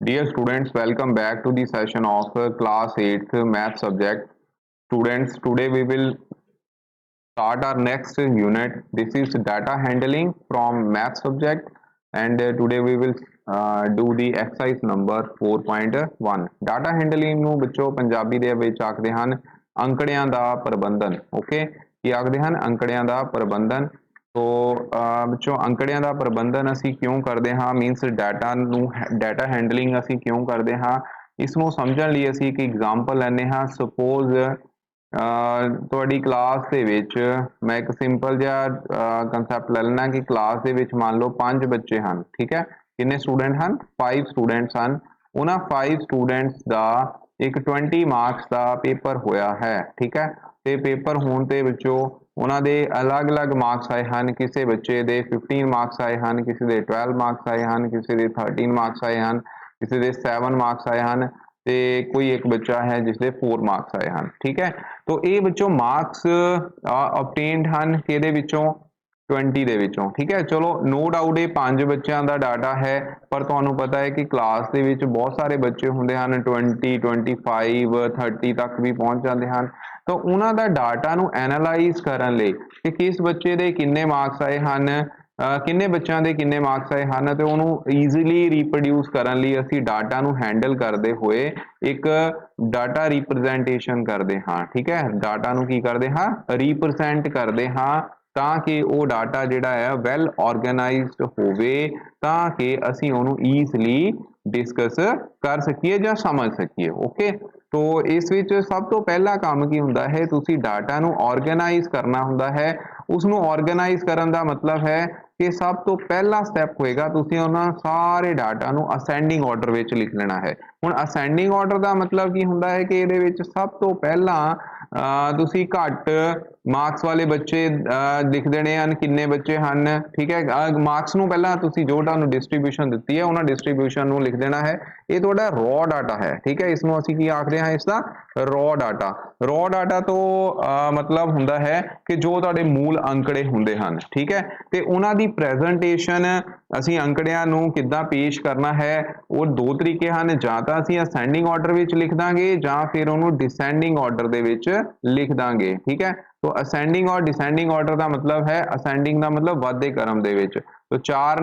Dear students, welcome back to the session of class 8th math subject. Students, today we will start our next unit. This is data handling from math subject, and today we will do the exercise number 4.1. Data handling ਨੂੰ ਬੱਚੋ ਪੰਜਾਬੀ ਦੇ ਵਿੱਚ ਆਖਦੇ ਹਨ ਅੰਕੜਿਆਂ ਦਾ ਪ੍ਰਬੰਧਨ। Okay, ਕੀ ਆਖਦੇ ਹਨ? ਅੰਕੜਿਆਂ ਦਾ ਪ੍ਰਬੰਧਨ। तो बच्चों अंकड़ियां ਦਾ ਪ੍ਰਬੰਧਨ ਅਸੀਂ ਕਿਉਂ ਕਰਦੇ ਹਾਂ ਮੀਨਸ ਡਾਟਾ ਹੈਂਡਲਿੰਗ ਅਸੀਂ ਕਿਉਂ ਕਰਦੇ ਹਾਂ ਇਸ ਨੂੰ ਸਮਝਣ ਲਈ ਅਸੀਂ ਇੱਕ ਐਗਜ਼ਾਮਪਲ ਲੈਂਦੇ ਹਾਂ ਸਪੋਜ਼ ਤੁਹਾਡੀ ਕਲਾਸ ਦੇ ਵਿੱਚ ਮੈਂ ਇੱਕ ਸਿੰਪਲ ਜਿਹਾ ਕਨਸੈਪਟ ਲੈ ਲੈਣਾ ਕਿ ਕਲਾਸ ਦੇ ਵਿੱਚ ਮੰਨ ਲਓ 5 ਬੱਚੇ ਹਨ ਠੀਕ ਹੈ ਕਿੰਨੇ ਸਟੂਡੈਂਟ ਹਨ 5 ਸਟੂਡੈਂਟਸ ਹਨ ਉਹਨਾਂ 5 ਸਟੂਡੈਂਟਸ ਦਾ ਇੱਕ 20 ਮਾਰਕਸ ਦਾ ਪੇਪਰ ਹੋਇਆ ਹੈ ਠੀਕ ਹੈ ਤੇ ਪੇਪਰ ਹੋਣ ਦੇ ਵਿੱਚੋਂ ਉਹਨਾਂ ਦੇ ਅਲੱਗ-ਅਲੱਗ ਮਾਰਕਸ ਆਏ ਹਨ ਕਿਸੇ ਬੱਚੇ ਦੇ 15 ਮਾਰਕਸ ਆਏ ਹਨ ਕਿਸੇ ਦੇ 12 ਮਾਰਕਸ ਆਏ ਹਨ ਕਿਸੇ ਦੇ 13 ਮਾਰਕਸ ਆਏ ਹਨ ਕਿਸੇ ਦੇ 7 ਮਾਰਕਸ ਆਏ ਹਨ ਤੇ ਕੋਈ ਇੱਕ ਬੱਚਾ ਹੈ ਜਿਸ ਦੇ 4 ਮਾਰਕਸ ਆਏ ਹਨ ਠੀਕ ਹੈ तो ਇਹ ਵਿੱਚੋਂ ਮਾਰਕਸ ਆਬਟੇਨਡ ਹਨ ਕਿਹਦੇ ਵਿੱਚੋਂ 20 ਦੇ ਵਿੱਚੋਂ ਠੀਕ ਹੈ ਚਲੋ ਨੋ ਡਾਊਟ ਇਹ 5 ਬੱਚਿਆਂ ਦਾ ਡਾਟਾ ਹੈ ਪਰ ਤੁਹਾਨੂੰ ਪਤਾ ਹੈ ਕਿ ਕਲਾਸ ਦੇ ਵਿੱਚ ਬਹੁਤ ਸਾਰੇ ਬੱਚੇ ਹੁੰਦੇ ਹਨ 20 25 30 ਤੱਕ ਵੀ ਪਹੁੰਚ ਜਾਂਦੇ ਹਨ ਤਾਂ ਉਹਨਾਂ ਦਾ ਡਾਟਾ ਨੂੰ ਐਨਾਲਾਈਜ਼ ਕਰਨ ਲਈ ਕਿ ਕਿਸ ਬੱਚੇ ਦੇ ਕਿੰਨੇ ਮਾਰਕਸ ਆਏ ਹਨ ਕਿੰਨੇ ਬੱਚਿਆਂ ਦੇ ਕਿੰਨੇ ਮਾਰਕਸ ਆਏ ਹਨ ਤੇ ਉਹਨੂੰ ਈਜ਼ੀਲੀ ਰੀਪਰੋਡਿਊਸ ਕਰਨ ਲਈ ਅਸੀਂ ਡਾਟਾ ਨੂੰ ਹੈਂਡਲ ਕਰਦੇ ਹੋਏ ਇੱਕ ਡਾਟਾ ਰਿਪਰੈਜ਼ੈਂਟੇਸ਼ਨ ਕਰਦੇ ਹਾਂ ਠੀਕ ਹੈ ਡਾਟਾ ਨੂੰ ਕੀ ਕਰਦੇ ਹਾਂ ਰਿਪਰੈਜ਼ੈਂਟ ਕਰਦੇ ਹਾਂ ਤਾਂ ਕਿ ਉਹ ਡਾਟਾ ਜਿਹੜਾ ਹੈ ਵੈਲ ਆਰਗੇਨਾਈਜ਼ਡ ਹੋਵੇ ਤਾਂ ਕਿ ਅਸੀਂ ਉਹਨੂੰ ਈਜ਼ੀਲੀ ਡਿਸਕਸ ਕਰ ਸਕੀਏ ਜਾਂ ਸਮਝ ਸਕੀਏ ਓਕੇ ਤੋ ਇਸ ਵਿੱਚ ਸਭ ਤੋਂ ਪਹਿਲਾ ਕੰਮ ਕੀ ਹੁੰਦਾ ਹੈ ਤੁਸੀਂ ਡਾਟਾ ਨੂੰ ਆਰਗੇਨਾਈਜ਼ ਕਰਨਾ ਹੁੰਦਾ ਹੈ ਉਸ ਨੂੰ ਆਰਗੇਨਾਈਜ਼ ਕਰਨ ਦਾ ਮਤਲਬ ਹੈ ਕਿ ਸਭ ਤੋਂ ਪਹਿਲਾ ਸਟੈਪ ਹੋਏਗਾ ਤੁਸੀਂ ਉਹਨਾਂ ਸਾਰੇ ਡਾਟਾ ਨੂੰ ਅਸੈਂਡਿੰਗ ਆਰਡਰ ਵਿੱਚ ਲਿਖ ਲੈਣਾ ਹੈ ਹੁਣ ਅਸੈਂਡਿੰਗ ਆਰਡਰ ਦਾ ਮਤਲਬ ਕੀ ਹੁੰਦਾ ਹੈ ਕਿ ਇਹਦੇ ਵਿੱਚ ਸਭ ਤੋਂ ਪਹਿਲਾਂ ਤੁਸੀਂ ਘੱਟ ਮਾਰਕਸ ਵਾਲੇ ਬੱਚੇ ਲਿਖ ਦੇਣੇ ਹਨ ਕਿੰਨੇ ਬੱਚੇ ਹਨ ਠੀਕ ਹੈ ਮਾਰਕਸ ਨੂੰ ਪਹਿਲਾਂ ਤੁਸੀਂ ਜੋ ਤੁਹਾਨੂੰ ਡਿਸਟ੍ਰੀਬਿਊਸ਼ਨ ਦਿੱਤੀ ਹੈ ਉਹਨਾਂ ਡਿਸਟ੍ਰੀਬਿਊਸ਼ਨ ਨੂੰ ਲਿਖ ਦੇਣਾ ਹੈ ਇਹ ਤੁਹਾਡਾ ਰॉ ਡਾਟਾ ਹੈ ਠੀਕ ਹੈ ਇਸ ਨੂੰ ਅਸੀਂ ਕੀ ਆਖਦੇ ਹਾਂ ਇਸ ਦਾ ਰॉ ਡਾਟਾ ਤੋਂ ਮਤਲਬ ਹੁੰਦਾ ਹੈ ਕਿ ਜੋ ਤੁਹਾਡੇ ਮੂਲ ਅੰਕੜੇ ਹੁੰਦੇ ਹਨ ਠੀਕ ਹੈ ਤੇ ਉਹਨਾਂ ਦੀ ਪ੍ਰੈਜੈਂਟੇਸ਼ਨ ਅਸੀਂ ਅੰਕੜਿਆਂ ਨੂੰ ਕਿੱਦਾਂ ਪੇਸ਼ ਕਰਨਾ ਹੈ ਉਹ ਦੋ ਤਰੀਕੇ ਹਨ ਜਾਂ ਤਾਂ ਅਸੀਂ ਅਸੈਂਡਿੰਗ ਆਰਡਰ ਵਿੱਚ ਲਿਖ ਦਾਂਗੇ ਜਾਂ ਫਿਰ ਉਹਨੂੰ ਡਿਸੈਂਡਿੰਗ ਆਰਡਰ ਦੇ ਵਿੱਚ ਲਿਖ ਦਾਂਗੇ ਠੀਕ ਹੈ तो असेंडिंग और डिसेंडिंग ऑर्डर का मतलब है असेंडिंग का मतलब वाधे क्रम ਦੇ ਵਿੱਚ तो 4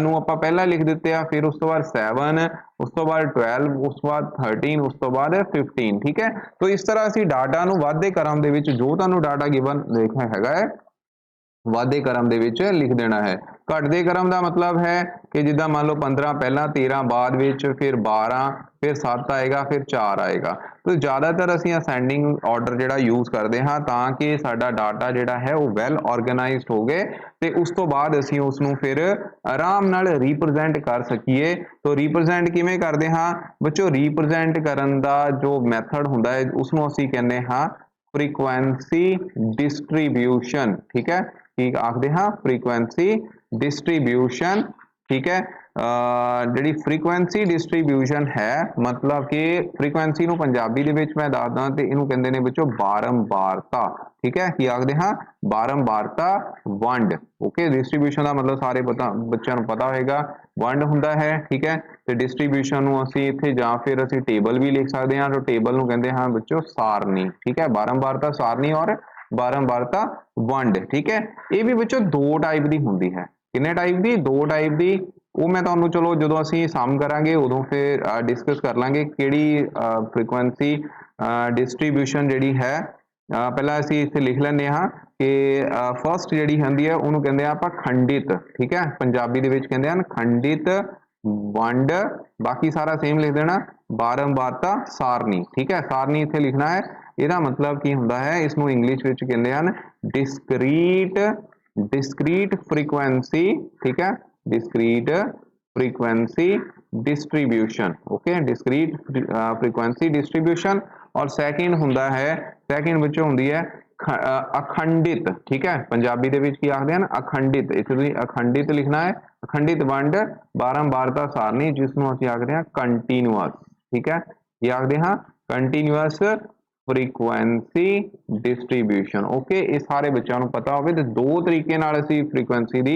ਨੂੰ ਆਪਾਂ ਪਹਿਲਾਂ ਲਿਖ ਦਿੱਤੇ ਆ ਫਿਰ ਉਸ ਤੋਂ ਬਾਅਦ 7 ਉਸ ਤੋਂ ਬਾਅਦ 12 ਉਸ ਤੋਂ ਬਾਅਦ 13 ਉਸ ਤੋਂ ਬਾਅਦ 15 ਠੀਕ ਹੈ तो इस तरह ਅਸੀਂ ਡਾਟਾ ਨੂੰ ਵਾਧੇ क्रम ਦੇ ਵਿੱਚ ਜੋ ਤੁਹਾਨੂੰ ਡਾਟਾ ਗਿਵਨ ਦੇਖਣਾ ਹੈਗਾ ਹੈ ਵਾਧੇ क्रम ਦੇ ਵਿੱਚ ਲਿਖ ਦੇਣਾ ਹੈ ਘਟਦੇ क्रम ਦਾ ਮਤਲਬ ਹੈ ਕਿ ਜਿੱਦਾਂ ਮੰਨ ਲਓ 15 ਪਹਿਲਾਂ 13 ਬਾਅਦ ਵਿੱਚ ਫਿਰ 12 ਫਿਰ 7 ਆਏਗਾ ਫਿਰ 4 ਆਏਗਾ तो ਜ਼ਿਆਦਾਤਰ ਅਸੀਂ ਅਸੈਂਡਿੰਗ ਆਰਡਰ ਜਿਹੜਾ ਯੂਜ਼ ਕਰਦੇ ਹਾਂ ਤਾਂ ਕਿ ਸਾਡਾ ਡਾਟਾ ਜਿਹੜਾ ਹੈ ਉਹ ਵੈਲ ਆਰਗੇਨਾਈਜ਼ਡ ਹੋਵੇ ਤੇ ਉਸ ਤੋਂ ਬਾਅਦ ਅਸੀਂ ਉਸ ਨੂੰ ਫਿਰ ਆਰਾਮ ਨਾਲ ਰਿਪਰੈਜ਼ੈਂਟ ਕਰ ਸਕੀਏ तो ਰਿਪਰੈਜ਼ੈਂਟ ਕਿਵੇਂ ਕਰਦੇ ਹਾਂ ਬੱਚੋ ਰਿਪਰੈਜ਼ੈਂਟ ਕਰਨ ਦਾ ਜੋ ਮੈਥਡ ਹੁੰਦਾ ਹੈ ਉਸ ਨੂੰ ਅਸੀਂ ਕਹਿੰਦੇ ਹਾਂ फ्रीक्वेंसी डिस्ट्रीब्यूशन ठीक है की आखते हाँ फ्रीक्वेंसी डिस्ट्रीब्यूशन ठीक है ਜਿਹੜੀ ਫ੍ਰੀਕੁਐਂਸੀ ਡਿਸਟ੍ਰੀਬਿਊਸ਼ਨ ਹੈ ਮਤਲਬ ਕਿ ਫ੍ਰੀਕੁਐਂਸੀ ਨੂੰ ਪੰਜਾਬੀ ਦੇ ਵਿੱਚ ਮੈਂ ਦੱਸਦਾ ਤੇ ਇਹਨੂੰ ਕਹਿੰਦੇ ਨੇ ਵਿੱਚੋਂ ਬਾਰੰਬਾਰਤਾ ਠੀਕ ਹੈ ਕੀ ਆਖਦੇ ਹਾਂ ਬਾਰੰਬਾਰਤਾ ਵੰਡ ਓਕੇ ਡਿਸਟ੍ਰੀਬਿਊਸ਼ਨ ਦਾ ਮਤਲਬ ਸਾਰੇ ਪਤਾ ਬੱਚਿਆਂ ਨੂੰ ਪਤਾ ਹੋਏਗਾ ਵੰਡ ਹੁੰਦਾ ਹੈ ਠੀਕ ਹੈ ਤੇ ਡਿਸਟ੍ਰੀਬਿਊਸ਼ਨ ਨੂੰ ਅਸੀਂ ਇੱਥੇ ਜਾਂ ਫਿਰ ਅਸੀਂ ਟੇਬਲ ਵੀ ਲਿਖ ਸਕਦੇ ਹਾਂ ਤੇ ਟੇਬਲ ਨੂੰ ਕਹਿੰਦੇ ਹਾਂ ਬੱਚੋ ਸਾਰਨੀ ਠੀਕ ਹੈ ਬਾਰੰਬਾਰਤਾ ਸਾਰਨੀ ਔਰ ਬਾਰੰਬਾਰਤਾ ਵੰਡ ਠੀਕ ਹੈ ਇਹ ਵੀ ਬੱਚੋ ਦੋ ਟਾਈਪ ਦੀ ਹੁੰਦੀ ਹੈ ਕਿੰਨੇ ਟਾਈਪ ਦੀ ਦੋ ਟਾਈਪ ਦੀ ਉਹ ਮੈਂ ਤੁਹਾਨੂੰ ਚਲੋ ਜਦੋਂ ਅਸੀਂ ਸਮ ਕਰਾਂਗੇ ਉਦੋਂ ਫਿਰ ਡਿਸਕਸ ਕਰ ਲਾਂਗੇ ਕਿਹੜੀ ਫ੍ਰੀਕੁਐਂਸੀ ਡਿਸਟ੍ਰੀਬਿਊਸ਼ਨ ਜਿਹੜੀ ਹੈ ਪਹਿਲਾਂ ਅਸੀਂ ਇੱਥੇ ਲਿਖ ਲੈਂਦੇ ਹਾਂ ਕਿ ਫਰਸਟ ਜਿਹੜੀ ਹੁੰਦੀ ਹੈ ਉਹਨੂੰ ਕਹਿੰਦੇ ਆ ਆਪਾਂ ਖੰਡਿਤ ਠੀਕ ਹੈ ਪੰਜਾਬੀ ਦੇ ਵਿੱਚ ਕਹਿੰਦੇ ਹਨ ਖੰਡਿਤ ਵੰਡ ਬਾਕੀ ਸਾਰਾ ਸੇਮ ਲਿਖ ਦੇਣਾ ਬਾਰੰਬਾਰਤਾ ਸਾਰਨੀ ਠੀਕ ਹੈ ਸਾਰਨੀ ਇੱਥੇ ਲਿਖਣਾ ਹੈ ਇਹਦਾ ਮਤਲਬ ਕੀ ਹੁੰਦਾ ਹੈ ਇਸ ਨੂੰ ਇੰਗਲਿਸ਼ ਵਿੱਚ ਕਹਿੰਦੇ ਹਨ डिस्क्रीट फ्रीक्वेंसी ठीक है discrete frequency distribution okay discrete frequency distribution और सैकेंड हुंदा है सैकेंड विच हुंदी है अखंडित ठीक है पंजाबी दे विच की आखदे हैं अखंडित इत्थे तुसीं अखंडित लिखना है अखंडित वंड बारंबारता सारनी जिसनूं असीं आखदे हां कंटीन्यूअस ठीक है की आखदे हां कंटीन्यूअस फ्रीक्वेंसी डिस्ट्रीब्यूशन ओके ये सारे बच्चों को पता होवे ते दो तरीके नाल असीं फ्रीक्वेंसी दी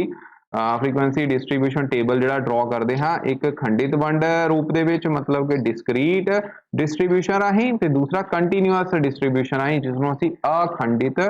फ्रीकुएंसी डिस्ट्रीब्यूशन टेबल जिहड़ा ड्रॉ करते हाँ एक खंडित वंड रूप दे विच मतलब कि डिस्क्रीट डिस्ट्रीब्यूशन राही ते दूसरा कंटीन्यूअस डिस्ट्रीब्यूशन राही जिसनों असीं अखंडित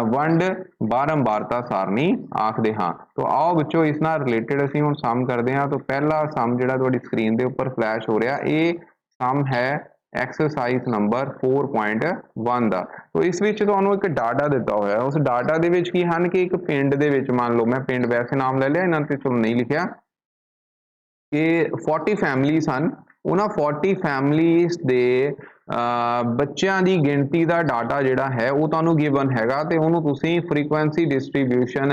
वंड बारंबारता सारणी आखदे हाँ। तो आओ बच्चों इस नाल रिलेटेड असीं हुण सम करदे हां। तो पहला सम जिहड़ा तुहाडी स्क्रीन दे उपर फ्लैश हो रहा ये सम है एक्सरसाइज नंबर 4.1 ਦਾ। तो इस विच तुहानूं एक डाटा दिता होया उस डाटा दे विच की हन कि एक पिंड दे विच मान लो मैं पिंड वैसे नाम ले लिया इन्हां ते चलो नहीं लिखिया कि 40 फैमिलीज ਹਨ ਉਹਨਾਂ 40 ਫੈਮਲੀਜ਼ ਦੇ ਬੱਚਿਆਂ ਦੀ ਗਿਣਤੀ ਦਾ ਡਾਟਾ ਜਿਹੜਾ ਹੈ ਉਹ ਤੁਹਾਨੂੰ ਗਿਵਨ ਹੈਗਾ ਤੇ ਉਹਨੂੰ ਤੁਸੀਂ ਫ੍ਰੀਕੁਐਂਸੀ ਡਿਸਟ੍ਰੀਬਿਊਸ਼ਨ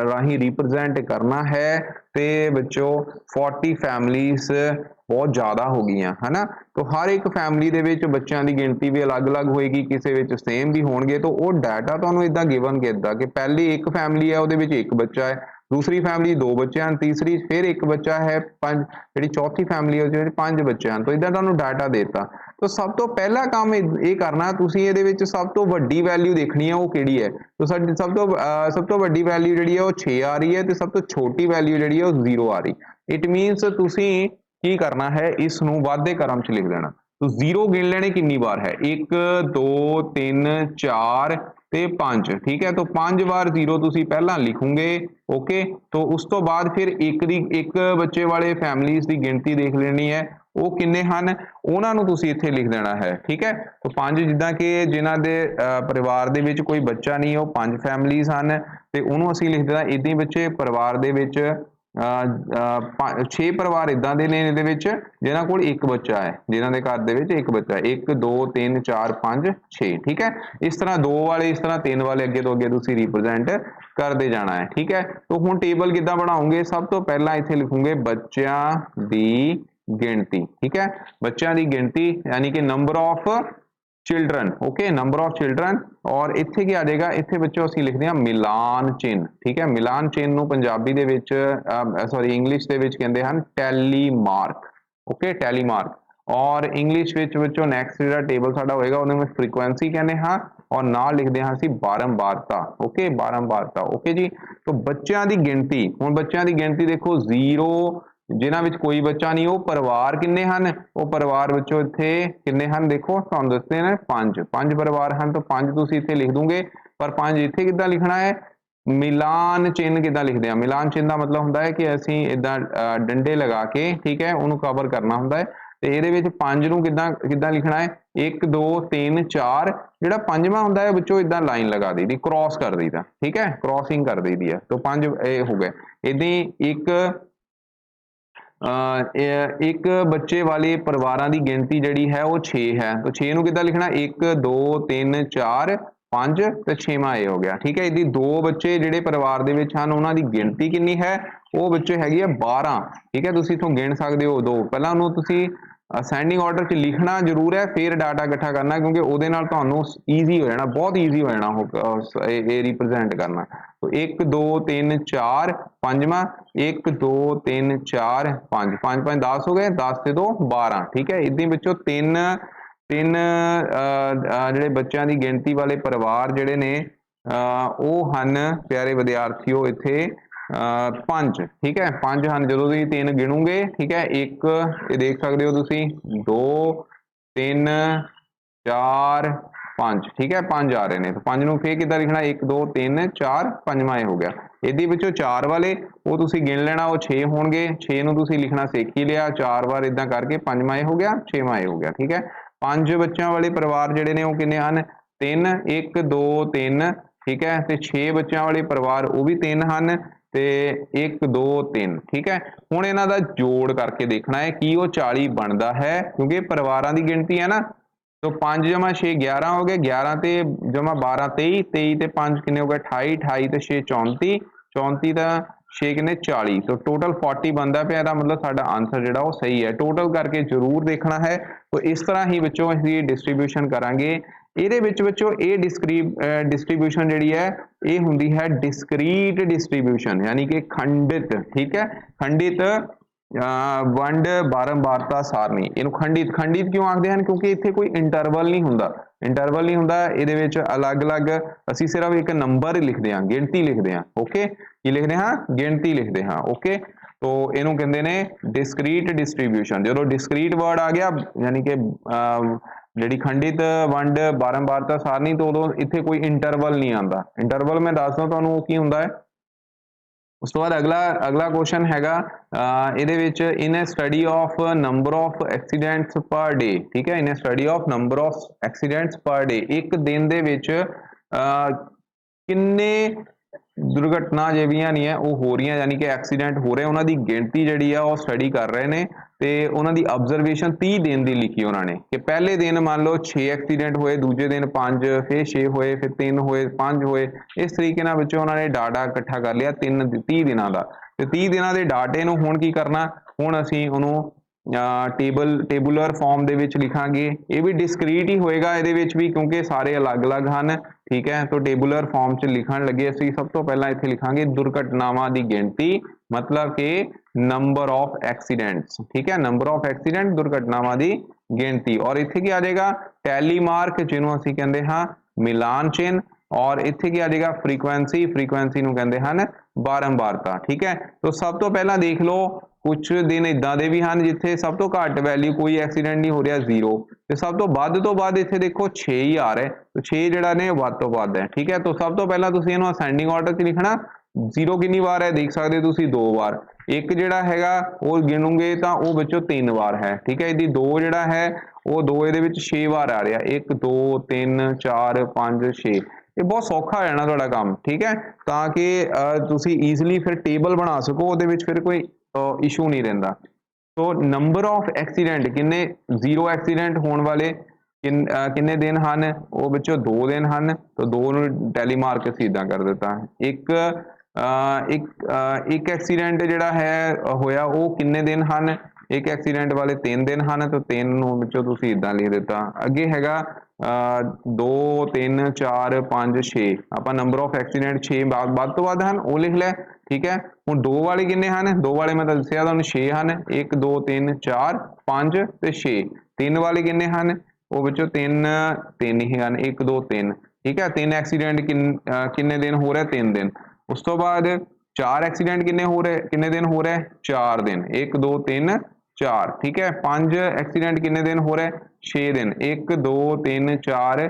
ਰਾਹੀਂ रिप्रेजेंट करना है। ਤੇ ਬੱਚੋ 40 ਫੈਮਲੀਜ਼ बहुत ज़्यादा हो गई है ना। तो हर एक फैमिली ਦੇ ਵਿੱਚ ਬੱਚਿਆਂ ਦੀ ਗਿਣਤੀ भी अलग-अलग ਹੋਏਗੀ ਕਿਸੇ ਵਿੱਚ सेम भी ਹੋਣਗੇ। तो ਉਹ डाटा ਤੁਹਾਨੂੰ ਇਦਾਂ ਗਿਵਨ ਕੀਤਾ कि पहली एक फैमिली है ਉਹਦੇ ਵਿੱਚ एक बच्चा है दूसरी फैमिली 2 बच्चे हैं तीसरी फिर एक बच्चा है 5 जी चौथी फैमिली है उसके 5 बच्चे हैं। तो इदा तुहानूं डाटा देता तो सब तो पहला काम ये करना तुसीं इहदे विच सब तो वड्डी वैल्यू देखनी है वो किहड़ी है। तो सब तो वड्डी वैल्यू जिहड़ी है वो 6 आ रही है तो सब तो छोटी वैल्यू जिहड़ी है वो 0 आ रही। इट मीनस तुसीं की करना है इस नूं वाधे क्रम च लिख देना। तो 0 गिन लेने कितनी बार है 1 2 3 4 ਤੇ 5 ठीक है। तो 5 बार 0 ਤੁਸੀਂ ਪਹਿਲਾਂ ਲਿਖੋਗੇ ओके। तो उस तो बाद फिर एक बच्चे वाले फैमिलीज की गिनती देख लेनी है वो किन्ने ਹਨ ਉਹਨਾਂ ਨੂੰ ਤੁਸੀਂ ਇੱਥੇ ਲਿਖ ਦੇਣਾ ਹੈ ठीक है। तो 5 ਜਿੱਦਾਂ कि ਜਿਨ੍ਹਾਂ ਦੇ ਪਰਿਵਾਰ ਦੇ ਵਿੱਚ ਕੋਈ ਬੱਚਾ ਨਹੀਂ ਉਹ 5 ਫੈਮਲੀਜ਼ ਹਨ ਤੇ ਉਹਨੂੰ ਅਸੀਂ ਲਿਖ ਦੇਣਾ ਇਦਾਂ ਹੀ ਬੱਚੇ ਪਰਿਵਾਰ ਦੇ ਵਿੱਚ 6 ਪਰਿਵਾਰ ਇਦਾਂ ਦੇ ਨੇ ਇਹਦੇ ਵਿੱਚ ਜਿਨ੍ਹਾਂ ਕੋਲ ਇੱਕ ਬੱਚਾ ਹੈ ਜਿਨ੍ਹਾਂ ਦੇ ਘਰ ਦੇ ਵਿੱਚ ਇੱਕ ਬੱਚਾ 1 2 3 4 5 6 ठीक है। इस तरह 2 वाले इस तरह 3 वाले अगे तो अगे तुसीं रिप्रेजेंट करते जाना है ठीक है। तो हुण टेबल किद्दां बनाओगे सब तो पहला इत्थे लिखोगे बच्चों की गिनती ठीक है। बच्चों की गिनती यानी कि number of children okay number of children और इत्थे की आ जाएगा इत्थे बच्चों असीं लिखदे हां मिलान चिन्ह ठीक है। मिलान चिन्ह नूं पंजाबी दे विच सॉरी इंग्लिश दे विच कहंदे हन tally mark okay tally mark. और इंग्लिश विच बच्चों नैक्सट जिहड़ा टेबल साडा होएगा उहनूं में फ्रीकुएंसी कहंदे हां और नाल लिखदे हां असीं बारंबारता ओके बारंबारता ओके जी। तो बच्चों की गिनती हुण बच्चों की गिनती देखो 0 जिन्हां विच कोई बच्चा नहीं वो परिवार किन्ने हन वो परिवार बच्चों इत्थे किन्ने हन देखो तुहानूं दसदे ने 5 परिवार हन। तो 5 तुसीं इत्थे लिख दोगे पर 5 इत्थे किद्दां लिखना है मिलान चिन्ह किद्दां लिखदे आ। मिलान चिन्ह दा मतलब हुंदा है कि असीं इदां डंडे लगा के ठीक है उहनूं कवर करना हुंदा है। ते इहदे विच 5 नूं किद्दां लिखना है 1 2 3 4 जिहड़ा पंजवां हुंदा है बच्चों इदां लाइन लगा दी क्रॉस कर दईदा ठीक है क्रॉसिंग कर दईदी है। तो 5 हो गए इदां एक एक बच्चे वाले परिवारों की गिनती जी है वो 6 है। तो 6 नूं किद्दां लिखना 1 2 3 4 5 तो 6वां ए हो गया ठीक है। इहदी 2 बच्चे जिहड़े परिवार दे विच हन उन्हां दी गिनती कितनी है वो बच्चे हैगी है 12 ठीक है। तुसीं इत्थों गिन सकदे हो 2 पहलां उहनूं तुसीं असेंडिंग ऑर्डर च लिखना जरूर है फिर डाटा इकट्ठा करना क्योंकि उहदे नाल तुहानूं ईजी हो जाना बहुत ईजी हो जाना ये रिप्रेजेंट करना। तो 1 2 3 4 5वां 1 2 3 4 5 5 5 10 हो गए 10 से 2 12 ठीक है। इदां बच्चों तीन जिहड़े बच्चों की गिनती वाले परिवार जिहड़े ने ਉਹ ਹਨ प्यारे विद्यार्थियों इत्थे 5 ठीक है 5 ਹਨ ਜਦੋਂ ਤੁਸੀਂ 3 ਗਿਣੋਗੇ ठीक है। एक ये देख सकते हो तुसीं 2 3 4 5 ठीक है 5 आ रहे हैं। तो 5 ਨੂੰ ਫੇਰ ਕਿੱਦਾਂ ਲਿਖਣਾ 1 2 3 4 5ਵਾਂ ਇਹ ਹੋ ਗਿਆ। ਇਹਦੇ ਵਿੱਚੋਂ 4 ਵਾਲੇ ਉਹ ਤੁਸੀਂ ਗਿਣ ਲੈਣਾ ਉਹ 6 ਹੋਣਗੇ 6 ਨੂੰ ਤੁਸੀਂ ਲਿਖਣਾ ਸਿੱਖ ਹੀ ਲਿਆ 4 ਵਾਰ ਇਦਾਂ ਕਰਕੇ 5ਵਾਂ ਇਹ ਹੋ ਗਿਆ 6ਵਾਂ ਇਹ ਹੋ ਗਿਆ ठीक है। 5 ਬੱਚਿਆਂ ਵਾਲੇ ਪਰਿਵਾਰ ਜਿਹੜੇ ਨੇ ਉਹ ਕਿੰਨੇ ਹਨ 3 1 2 3 ठीक है। तो 6 बच्चों वाले परिवार वो भी 3 हैं तो 1 2 3 ठीक है। हुण इन्हां दा जोड़ करके देखना है कि वो 40 बनता है क्योंकि परिवारों की गिनती है ना। तो 5 जमा 6 11 हो गए 11 ते जमा 12 23 23 ते 5 कितने हो गए 28 28 ते 6 34 34 का 6 कितने 40 तो टोटल 40 बनता पे मतलब साडा आंसर जिहड़ा वो सही है। टोटल करके जरूर देखना है। तो इस तरह ही बच्चों असीं डिस्ट्रीब्यूशन करांगे। ਇਹਦੇ ਵਿੱਚ ਬੱਚੋ ਇਹ डिस्ट्रीब्यूशन ਜਿਹੜੀ ਹੈ ਇਹ ਹੁੰਦੀ ਹੈ डिस्क्रीट डिस्ट्रीब्यूशन यानी कि खंडित ठीक है। खंडित ਵੰਡ ਬਾਰੰਬਾਰਤਾ ਸਾਰਣੀ, ਇਹਨੂੰ ਖੰਡਿਤ ਕਿਉਂ ਆਖਦੇ ਹਨ, ਕਿਉਂਕਿ ਇੱਥੇ ਕੋਈ ਇੰਟਰਵਲ ਨਹੀਂ ਹੁੰਦਾ ਇਹਦੇ ਵਿੱਚ ਅਲੱਗ-ਅਲੱਗ ਅਸੀਂ ਸਿਰਫ ਇੱਕ ਨੰਬਰ ਲਿਖਦੇ ਹਾਂ, ਗਿਣਤੀ ਲਿਖਦੇ ਹਾਂ। ਓਕੇ, ਕੀ ਲਿਖਦੇ ਹਾਂ, ਗਿਣਤੀ ਲਿਖਦੇ ਹਾਂ। ਓਕੇ, तो ਇਹਨੂੰ ਕਹਿੰਦੇ ਨੇ ਡਿਸਕ੍ਰੀਟ ਡਿਸਟ੍ਰੀਬਿਊਸ਼ਨ। ਜਦੋਂ ਡਿਸਕ੍ਰੀਟ ਵਰਡ ਆ ਗਿਆ ਯਾਨੀ ਕਿ ਜਿਹੜੀ ਖੰਡਿਤ ਵੰਡ ਬਾਰੰਬਾਰਤਾ ਸਾਰਣੀ ਤੋਂ ਉਦੋਂ ਇੱਥੇ ਕੋਈ ਇੰਟਰਵਲ ਨਹੀਂ ਆਉਂਦਾ। ਇੰਟਰਵਲ ਮੈਂ ਦੱਸਦਾ ਤੁਹਾਨੂੰ ਉਹ ਕੀ ਹੁੰਦਾ ਹੈ। ਉਸ ਤੋਂ ਬਾਅਦ ਅਗਲਾ ਕੁਐਸਚਨ ਹੈਗਾ ਇਹਦੇ ਵਿੱਚ in study of number of accidents per day. ਠੀਕ ਹੈ, in study of number of accidents per day, ਇੱਕ ਦਿਨ ਦੇ ਵਿੱਚ ਕਿੰਨੇ ਦੁਰਘਟਨਾ ਜਿਹੜੀਆਂ ਨਹੀਂ ਹੈ ਉਹ ਹੋ ਰਹੀਆਂ, ਯਾਨੀ ਕਿ ਐਕਸੀਡੈਂਟ ਹੋ ਰਹੇ, ਉਹਨਾਂ ਦੀ ਗਿਣਤੀ ਜਿਹੜੀ ਆ ਉਹ ਸਟੱਡੀ ਕਰ ਰਹੇ ਨੇ ਤੇ ਉਹਨਾਂ ਦੀ ਆਬਜ਼ਰਵੇਸ਼ਨ 30 ਦਿਨ ਦੀ ਲਿਖੀ ਉਹਨਾਂ ਨੇ ਕਿ ਪਹਿਲੇ ਦਿਨ ਮੰਨ ਲਓ 6 ਐਕਸੀਡੈਂਟ ਹੋਏ, ਦੂਜੇ ਦਿਨ 5, ਫਿਰ 6 ਹੋਏ, ਫਿਰ 3 ਹੋਏ, 5 ਹੋਏ। ਇਸ ਤਰੀਕੇ ਨਾਲ ਵਿੱਚੋਂ ਉਹਨਾਂ ਨੇ ਡਾਟਾ ਇਕੱਠਾ ਕਰ ਲਿਆ 30 ਦਿਨਾਂ ਦਾ। ਤੇ 30 ਦਿਨਾਂ ਦੇ ਡਾਟੇ ਨੂੰ ਹੁਣ ਕੀ ਕਰਨਾ, ਹੁਣ ਅਸੀਂ ਉਹਨੂੰ ਟੇਬੂਲਰ ਫਾਰਮ ਦੇ ਵਿੱਚ ਲਿਖਾਂਗੇ। ਇਹ ਵੀ ਡਿਸਕ੍ਰੀਟ ਹੀ ਹੋਏਗਾ ਇਹਦੇ ਵਿੱਚ ਵੀ, ਕਿਉਂਕਿ ਸਾਰੇ ਅਲੱਗ-ਅਲੱਗ ਹਨ। ਠੀਕ ਹੈ, ਤਾਂ ਟੇਬੂਲਰ ਫਾਰਮ 'ਚ ਲਿਖਣ ਲੱਗੇ ਅਸੀਂ ਸਭ ਤੋਂ ਪਹਿਲਾਂ ਇੱਥੇ ਲਿਖਾਂਗੇ ਦੁਰਘਟਨਾਵਾਂ ਦੀ ਗਿਣਤੀ, मतलब कि नंबर ऑफ एक्सीडेंट्स। ठीक है, नंबर ऑफ एक्सीडेंट दुर्घटनावां दी गिनती। और इत्थे की आ जाएगा टैली मार्क जिन्हों असीं कहंदे हां मिलान चिन्ह। और इत्थे की आ जाएगा फ्रीक्वेंसी, फ्रीक्वेंसी नूं कहंदे हन बारंबारता। ठीक है, तो सब तो पहला देख लो कुछ दिन इदां दे भी हन जिथे सब तो घट वैल्यू कोई एक्सीडेंट नहीं हो रहा, 0। तो सब तो वध इत्थे देखो 6 ही आ रहा है, तो 6 जिहड़ा ने वध तो वध है। ठीक है, तो सब तो पहला तुसीं इहनूं असेंडिंग ऑर्डर च लिखना। 0 कितनी बार है देख सकते हो तुसीं 2 बार, एक जिहड़ा हैगा वो गिनोगे तो वो विचों 3 बार है। ठीक है, इहदी 2 जिहड़ा है वो 2 इहदे विच 6 बार आ रहा, 1 2 3 4 5 6। ये बहुत सौखा हो जाना तुहाडा काम। ठीक है, ताकि तुसीं ईजिली फिर टेबल बना सको, उहदे विच फिर कोई इशू नहीं रहिंदा। तो नंबर ऑफ एक्सीडेंट किन्ने 0 एक्सीडेंट होने वाले किन्ने दिन हैं, वो विचों 2 दिन हैं। तो 2 नूं टैली मार के सीधा कर दिता। एक एक्सीडेंट जिहड़ा है होया वो किन्ने दिन हैं, एक एक्सीडेंट वाले 3 दिन हैं, तो 3 नूं विचों तुसीं इदां लिख दिता। अगे हैगा 2 3 4 5 6, आपां नंबर ऑफ एक्सीडेंट 6 वध तो वध हैं वो लिख लिया। ठीक है, हुण 2 वाले किन्ने हैं, 2 वाले मैं दस्सिया तुहानूं 6 हैं, 1 2 3 4 5 ते 6। 3 वाले किन्ने हैं, वो विचों 3 ही हैं, 1 2 3। ठीक है, 3 एक्सीडेंट किन्ने दिन हो रहे, 3 दिन। उस तो बाद 4 एक्सीडेंट किन्ने दिन हो रहे, 4 दिन, 1 2 3 4। ठीक है, 5 एक्सीडेंट किन्ने दिन हो रहे, 6 दिन, 1 2 3 4